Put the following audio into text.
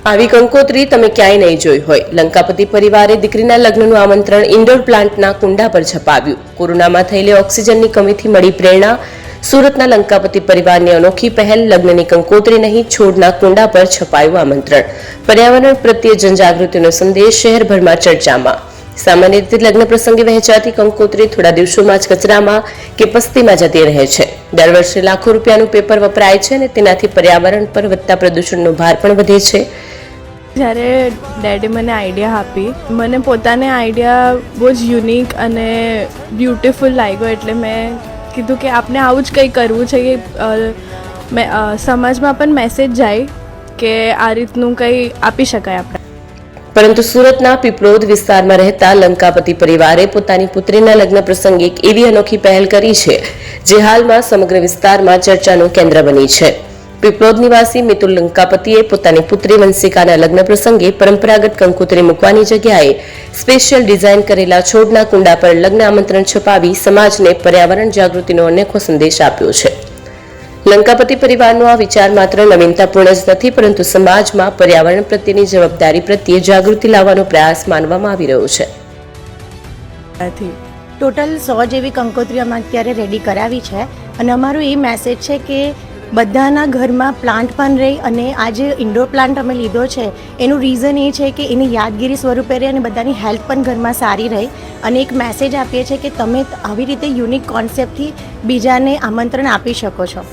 આવી કંકોત્રી તમે ક્યાંય નહીં જોઈ હોય. લંકાપતિ પરિવારે દીકરીના લગ્નનું આમંત્રણ ઇન્ડોર પ્લાન્ટના કુંડા પર છપાવ્યું. કોરોનામાં થયેલી ઓક્સિજનની કમીથી મળી પ્રેરણા. સુરતના લંકાપતિ પરિવારની અનોખી પહેલ. લગ્નની કંકોત્રી નહીં, છોડના કુંડા પર છપાયું આમંત્રણ. પર્યાવરણ પ્રત્યે જનજાગૃતિનો સંદેશ શહેરભરમાં ચર્ચામાં. સામાન્ય રીતે લગ્ન પ્રસંગે વહેંચાતી કંકોત્રી થોડા દિવસોમાં જ કચરામાં કે પસ્તીમાં જતી રહે છે. દર વર્ષે લાખો રૂપિયાનું પેપર વપરાય છે અને તેનાથી પર્યાવરણ પર વધતા પ્રદૂષણનો ભાર પણ વધે છે. જ્યારે ડેડી મને આઈડિયા આપી, મને પોતાને આઈડિયા બહુ જ યુનિક અને બ્યુટિફુલ લાગ્યો. એટલે મેં કીધું કે આપણે આવું જ કંઈ કરવું છે કે સમાજમાં પણ મેસેજ જાય કે આ રીતનું કંઈ આપી શકાય આપણે. પરંતુ સુરતના પીપળોદ વિસ્તારમાં રહેતા લંકાપતિ પરિવારે પોતાની પુત્રીના લગ્ન પ્રસંગે એક એવી અનોખી પહેલ કરી છે જે હાલમાં સમગ્ર વિસ્તારમાં ચર્ચાનું કેન્દ્ર બની છે. પીપળોદ નિવાસી મિતુલ લંકાપતિએ પોતાની પુત્રી વંશિકાના લગ્ન પ્રસંગે પરંપરાગત કંકોત્રી મૂકવાની જગ્યાએ સ્પેશિયલ ડિઝાઇન કરેલા છોડના કુંડા પર લગ્ન આમંત્રણ છપાવી સમાજને પર્યાવરણ જાગૃતિનો અનોખો સંદેશ આપ્યો છે. લંકાપતિ પરિવારનો આ વિચાર માત્ર નવીનતાપૂર્ણ જ નથી, પરંતુ સમાજમાં પર્યાવરણ પ્રત્યેની જવાબદારી પ્રત્યે જાગૃતિ લાવવાનો પ્રયાસ માનવામાં આવી રહ્યો છે. ટોટલ 100 જેવી કંકોત્રી અમે અત્યારે રેડી કરાવી છે અને અમારો એ મેસેજ છે કે બધાના ઘરમાં પ્લાન્ટ પણ રહે. અને આ જે ઇન્ડોર પ્લાન્ટ અમે લીધો છે એનું રીઝન એ છે કે એની યાદગીરી સ્વરૂપે રહે અને બધાની હેલ્થ પણ ઘરમાં સારી રહે. અને એક મેસેજ આપીએ છીએ કે તમે આવી રીતે યુનિક કોન્સેપ્ટથી બીજાને આમંત્રણ આપી શકો છો.